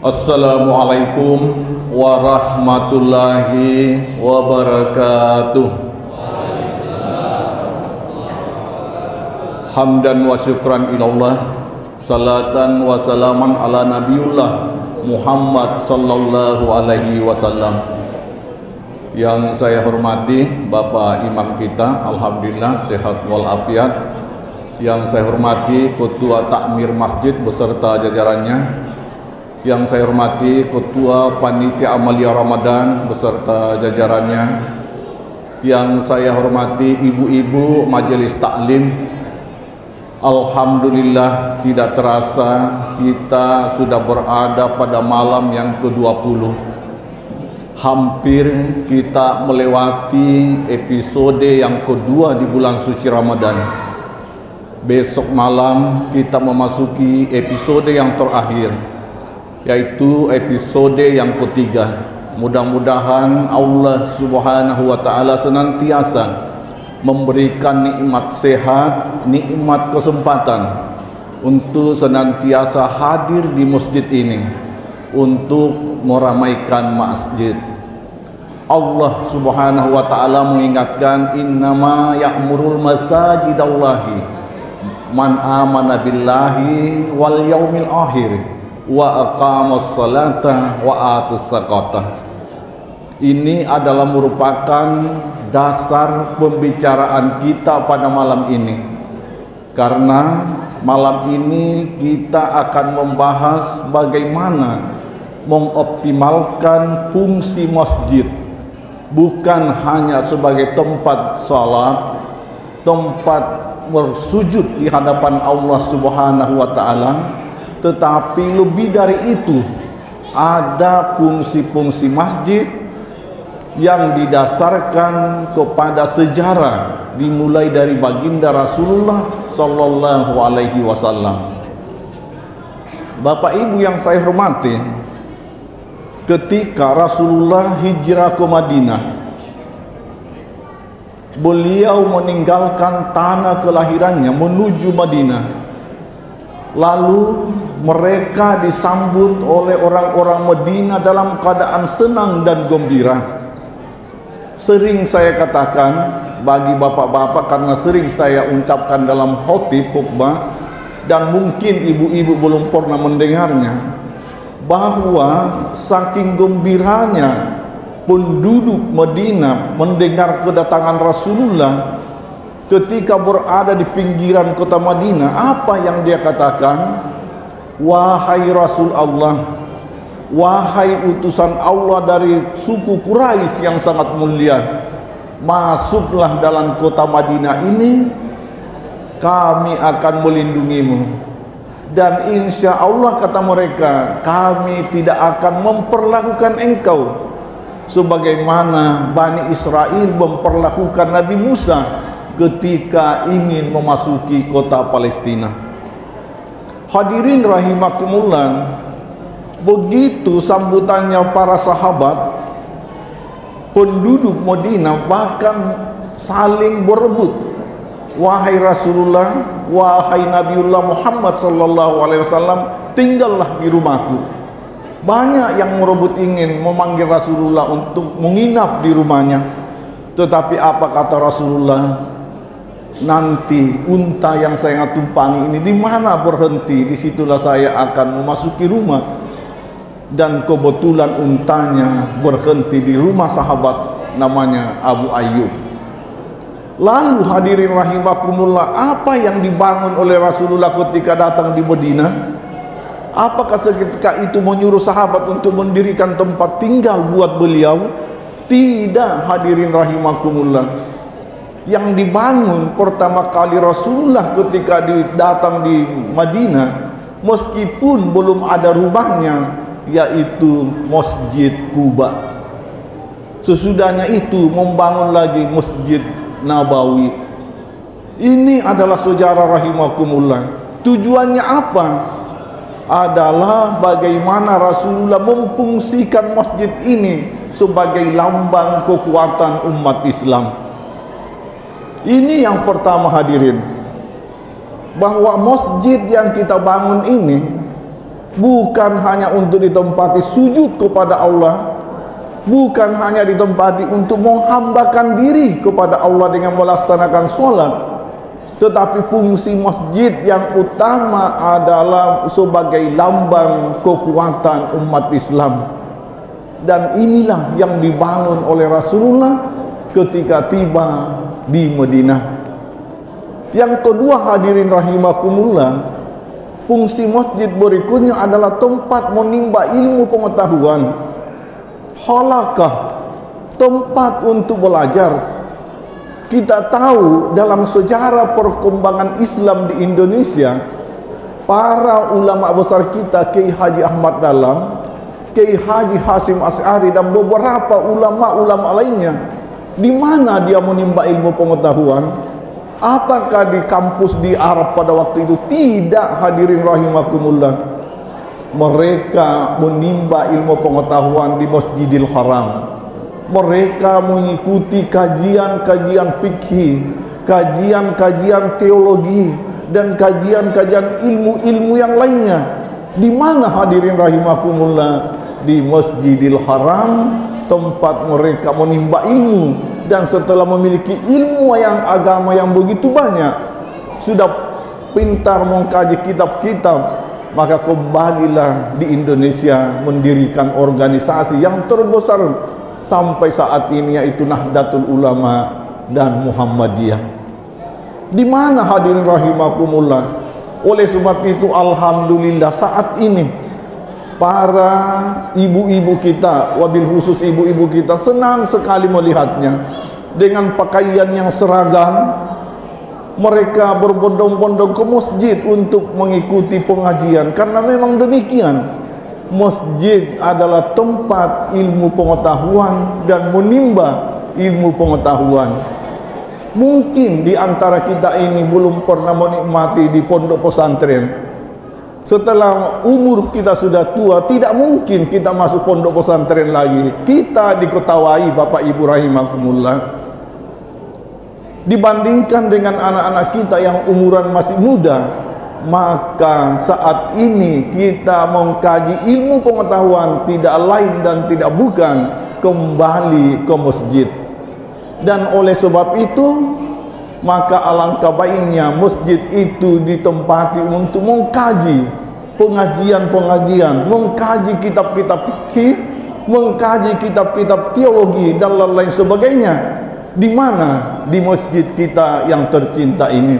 Assalamualaikum warahmatullahi wabarakatuh. Hamdan wa syukran ilallah, salatan wa salaman ala nabiyullah Muhammad sallallahu alaihi wasallam. Yang saya hormati Bapak Imam kita, alhamdulillah sehat walafiat. Yang saya hormati Ketua Takmir Masjid beserta jajarannya. Yang saya hormati Ketua Panitia Amalia Ramadan beserta jajarannya. Yang saya hormati ibu-ibu Majelis Taklim. Alhamdulillah tidak terasa kita sudah berada pada malam yang ke-20. Hampir kita melewati episode yang kedua di bulan suci Ramadan. Besok malam kita memasuki episode yang terakhir, yaitu episode yang ketiga. Mudah-mudahan Allah Subhanahu wa Ta'ala senantiasa memberikan nikmat sehat, nikmat kesempatan untuk senantiasa hadir di masjid ini untuk meramaikan masjid. Allah Subhanahu wa Ta'ala mengingatkan, innama ya'murul masajidallahi man amana billahi wal yaumil akhir wa aqamas salata wa atus zakata. Ini adalah merupakan dasar pembicaraan kita pada malam ini, karena malam ini kita akan membahas bagaimana mengoptimalkan fungsi masjid, bukan hanya sebagai tempat salat, tempat bersujud di hadapan Allah Subhanahu wa Ta'ala, tetapi lebih dari itu ada fungsi-fungsi masjid yang didasarkan kepada sejarah, dimulai dari baginda Rasulullah sallallahu alaihi wasallam. Bapak Ibu yang saya hormati, ketika Rasulullah hijrah ke Madinah, beliau meninggalkan tanah kelahirannya menuju Madinah. Lalu mereka disambut oleh orang-orang Madinah dalam keadaan senang dan gembira. Sering saya katakan bagi bapak-bapak, karena sering saya ucapkan dalam khutbah dan mungkin ibu-ibu belum pernah mendengarnya, bahwa saking gembiranya penduduk Madinah mendengar kedatangan Rasulullah ketika berada di pinggiran kota Madinah. Apa yang dia katakan? Wahai Rasul Allah, wahai utusan Allah dari suku Quraisy yang sangat mulia, masuklah dalam kota Madinah ini, kami akan melindungimu. Dan insya Allah, kata mereka, kami tidak akan memperlakukan engkau sebagaimana Bani Israel memperlakukan Nabi Musa ketika ingin memasuki kota Palestina. Hadirin rahimakumullah, begitu sambutannya para sahabat, penduduk Madinah bahkan saling berebut. Wahai Rasulullah, wahai Nabiullah Muhammad sallallahu alaihi wasallam, tinggallah di rumahku. Banyak yang merebut ingin memanggil Rasulullah untuk menginap di rumahnya. Tetapi apa kata Rasulullah? Nanti unta yang saya tumpangi ini di mana berhenti, disitulah saya akan memasuki rumah. Dan kebetulan untanya berhenti di rumah sahabat namanya Abu Ayyub. Lalu hadirin rahimakumullah, apa yang dibangun oleh Rasulullah ketika datang di Madinah? Apakah seketika itu menyuruh sahabat untuk mendirikan tempat tinggal buat beliau? Tidak, hadirin rahimakumullah. Yang dibangun pertama kali Rasulullah ketika datang di Madinah, meskipun belum ada rumahnya, yaitu Masjid Quba. Sesudahnya itu membangun lagi Masjid Nabawi. Ini adalah sejarah rahimakumullah. Tujuannya apa? Adalah bagaimana Rasulullah memfungsikan masjid ini sebagai lambang kekuatan umat Islam. Ini yang pertama hadirin, bahwa masjid yang kita bangun ini bukan hanya untuk ditempati sujud kepada Allah, bukan hanya ditempati untuk menghambakan diri kepada Allah dengan melaksanakan sholat, tetapi fungsi masjid yang utama adalah sebagai lambang kekuatan umat Islam. Dan inilah yang dibangun oleh Rasulullah ketika tiba di Madinah. Yang kedua, hadirin rahimakumullah, fungsi masjid berikutnya adalah tempat menimba ilmu pengetahuan, halaqah, tempat untuk belajar. Kita tahu dalam sejarah perkembangan Islam di Indonesia, para ulama besar kita, Kiai Haji Ahmad Dahlan, Kiai Haji Hasyim Asy'ari, dan beberapa ulama-ulama lainnya, di mana dia menimba ilmu pengetahuan? Apakah di kampus di Arab pada waktu itu? Tidak, hadirin rahimakumullah. Mereka menimba ilmu pengetahuan di Masjidil Haram. Mereka mengikuti kajian-kajian fikih, kajian-kajian teologi, dan kajian-kajian ilmu-ilmu yang lainnya. Di mana, hadirin rahimakumullah? Di Masjidil Haram, tempat mereka menimba ilmu. Dan setelah memiliki ilmu yang agama yang begitu banyak, sudah pintar mengkaji kitab-kitab, maka kembalilah di Indonesia mendirikan organisasi yang terbesar sampai saat ini, yaitu Nahdlatul Ulama dan Muhammadiyah. Di mana, hadirin rahimakumullah? Oleh sebab itu, alhamdulillah saat ini para ibu-ibu kita, wabil khusus ibu-ibu kita, senang sekali melihatnya dengan pakaian yang seragam. Mereka berbondong-bondong ke masjid untuk mengikuti pengajian, karena memang demikian, masjid adalah tempat ilmu pengetahuan dan menimba ilmu pengetahuan. Mungkin di antara kita ini belum pernah menikmati di pondok pesantren. Setelah umur kita sudah tua, tidak mungkin kita masuk pondok pesantren lagi. Kita diketawai, Bapak Ibu rahimakumullah. Dibandingkan dengan anak-anak kita yang umuran masih muda, maka saat ini kita mengkaji ilmu pengetahuan tidak lain dan tidak bukan kembali ke masjid. Dan oleh sebab itu, maka alangkah baiknya masjid itu ditempati untuk mengkaji pengajian-pengajian, mengkaji kitab-kitab fikih, mengkaji kitab-kitab teologi dan lain-lain sebagainya. Di mana? Di masjid kita yang tercinta ini.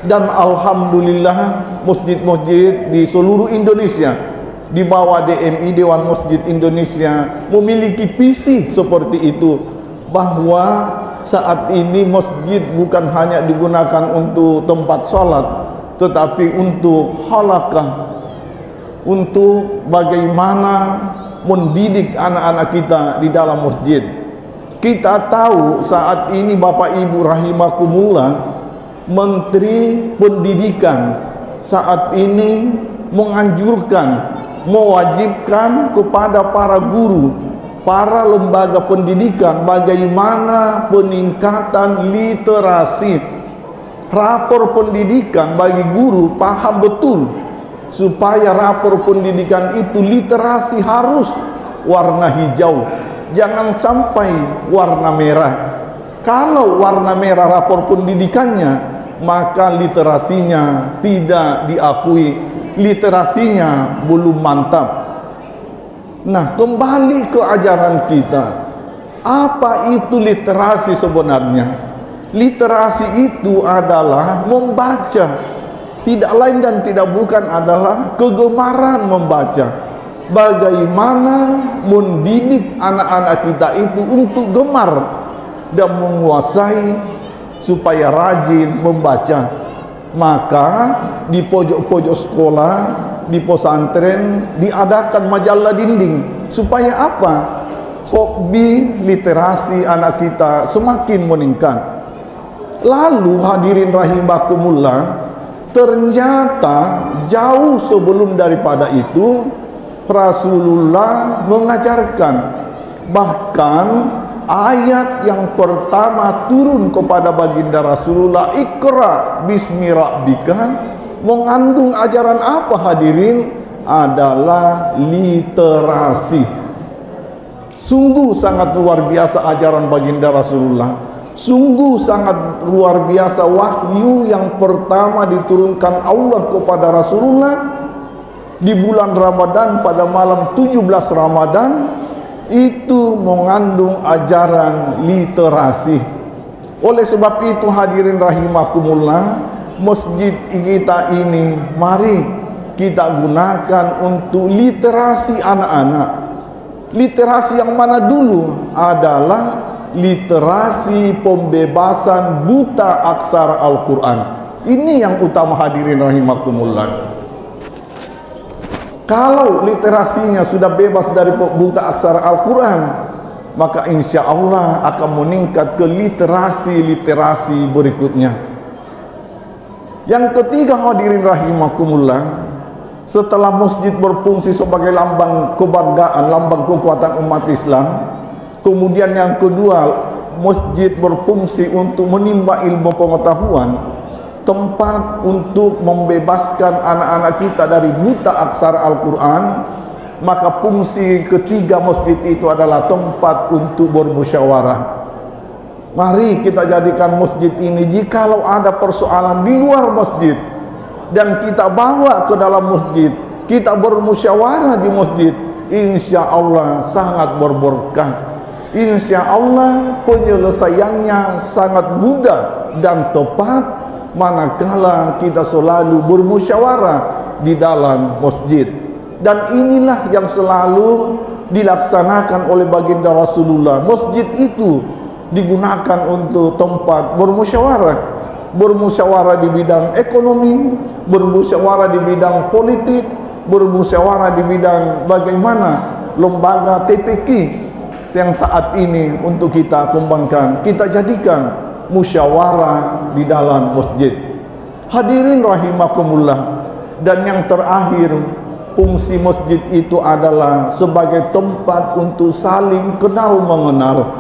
Dan alhamdulillah masjid-masjid di seluruh Indonesia di bawah DMI, Dewan Masjid Indonesia, memiliki visi seperti itu, bahwa saat ini masjid bukan hanya digunakan untuk tempat sholat, tetapi untuk halaqah, untuk bagaimana mendidik anak-anak kita di dalam masjid. Kita tahu saat ini, Bapak Ibu rahimakumullah, Menteri Pendidikan saat ini menganjurkan, mewajibkan kepada para guru, para lembaga pendidikan, bagaimana peningkatan literasi. Rapor pendidikan bagi guru paham betul, supaya rapor pendidikan itu literasi harus warna hijau, jangan sampai warna merah. Kalau warna merah rapor pendidikannya, maka literasinya tidak diakui, literasinya belum mantap. Nah, kembali ke ajaran kita, apa itu literasi sebenarnya? Literasi itu adalah membaca, tidak lain dan tidak bukan adalah kegemaran membaca. Bagaimana mendidik anak-anak kita itu untuk gemar dan menguasai supaya rajin membaca. Maka di pojok-pojok sekolah, di pesantren diadakan majalah dinding, supaya apa? Hobi literasi anak kita semakin meningkat. Lalu hadirin rahimakumullah, ternyata jauh sebelum daripada itu Rasulullah mengajarkan, bahkan ayat yang pertama turun kepada baginda Rasulullah, Iqra bismi rabbika, mengandung ajaran apa hadirin? adalah literasi. Sungguh sangat luar biasa ajaran baginda Rasulullah. Sungguh sangat luar biasa wahyu yang pertama diturunkan Allah kepada Rasulullah di bulan Ramadan pada malam 17 Ramadan, itu mengandung ajaran literasi. Oleh sebab itu hadirin rahimakumullah, masjid kita ini mari kita gunakan untuk literasi anak-anak. Literasi yang mana dulu adalah literasi pembebasan buta aksara Al-Quran. Ini yang utama hadirin rahimakumullah. Kalau literasinya sudah bebas dari buta aksara Al-Quran, maka insya Allah akan meningkat ke literasi-literasi berikutnya. Yang ketiga hadirin rahimakumullah, setelah masjid berfungsi sebagai lambang kebanggaan, lambang kekuatan umat Islam, kemudian yang kedua, masjid berfungsi untuk menimba ilmu pengetahuan, tempat untuk membebaskan anak-anak kita dari buta aksara Al-Quran, maka fungsi ketiga masjid itu adalah tempat untuk bermusyawarah. Mari kita jadikan masjid ini, jikalau ada persoalan di luar masjid dan kita bawa ke dalam masjid, kita bermusyawarah di masjid, insya Allah sangat berberkah. Insya Allah penyelesaiannya sangat mudah dan tepat manakala kita selalu bermusyawarah di dalam masjid. Dan inilah yang selalu dilaksanakan oleh baginda Rasulullah. Masjid itu digunakan untuk tempat bermusyawarah. Bermusyawarah di bidang ekonomi, bermusyawarah di bidang politik, bermusyawarah di bidang bagaimana lembaga TPQ yang saat ini untuk kita kembangkan, kita jadikan musyawarah di dalam masjid. Hadirin rahimakumullah. Dan yang terakhir, fungsi masjid itu adalah sebagai tempat untuk saling kenal mengenal.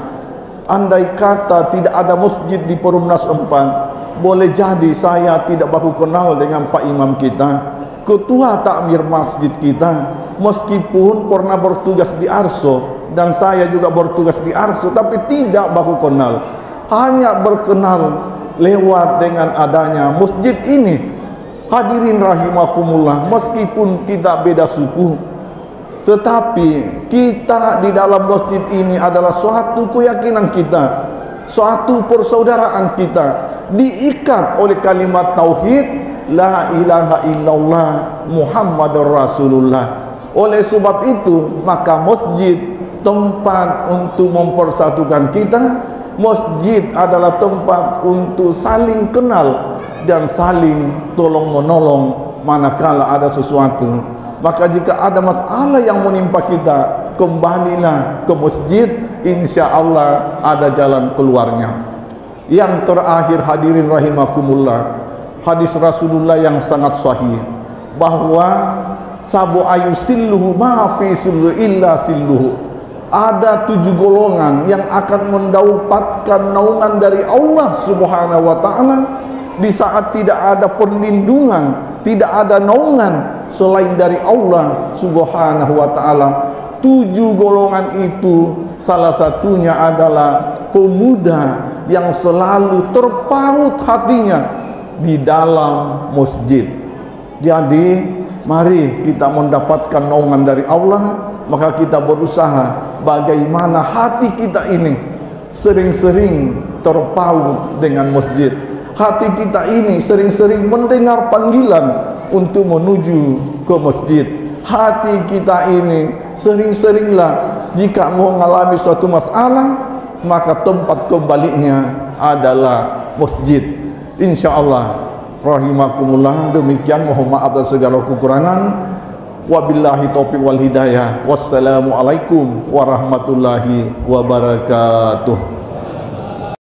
Andai kata tidak ada masjid di Perumnas 4, boleh jadi saya tidak baku kenal dengan Pak Imam kita, ketua takmir masjid kita, meskipun pernah bertugas di Arso dan saya juga bertugas di Arso, tapi tidak baku kenal, hanya berkenal lewat dengan adanya masjid ini. Hadirin rahimakumullah, meskipun kita beda suku, tetapi kita di dalam masjid ini adalah suatu keyakinan kita, suatu persaudaraan kita, diikat oleh kalimat tauhid la ilaha illallah Muhammadur Rasulullah. Oleh sebab itu maka masjid tempat untuk mempersatukan kita. Masjid adalah tempat untuk saling kenal dan saling tolong menolong manakala ada sesuatu. Maka jika ada masalah yang menimpa kita, kembalilah ke masjid, insya Allah ada jalan keluarnya. Yang terakhir hadirin rahimakumullah, hadis Rasulullah yang sangat sahih bahwa sabu ayusilluhu ma fi sullu illa silluhu. Ada 7 golongan yang akan mendapatkan naungan dari Allah Subhanahu wa taala di saat tidak ada perlindungan, tidak ada naungan selain dari Allah Subhanahu wa taala. 7 golongan itu salah satunya adalah pemuda yang selalu terpaut hatinya di dalam masjid. Jadi mari kita mendapatkan naungan dari Allah, maka kita berusaha bagaimana hati kita ini sering-sering terpaut dengan masjid. Hati kita ini sering-sering mendengar panggilan untuk menuju ke masjid. Hati kita ini sering-seringlah jika mengalami suatu masalah, maka tempat kembalinya adalah masjid. InsyaAllah rahimakumullah. Demikian, mohon maaf atas segala kekurangan. Wabillahi taufiq wal hidayah. Wassalamualaikum warahmatullahi wabarakatuh.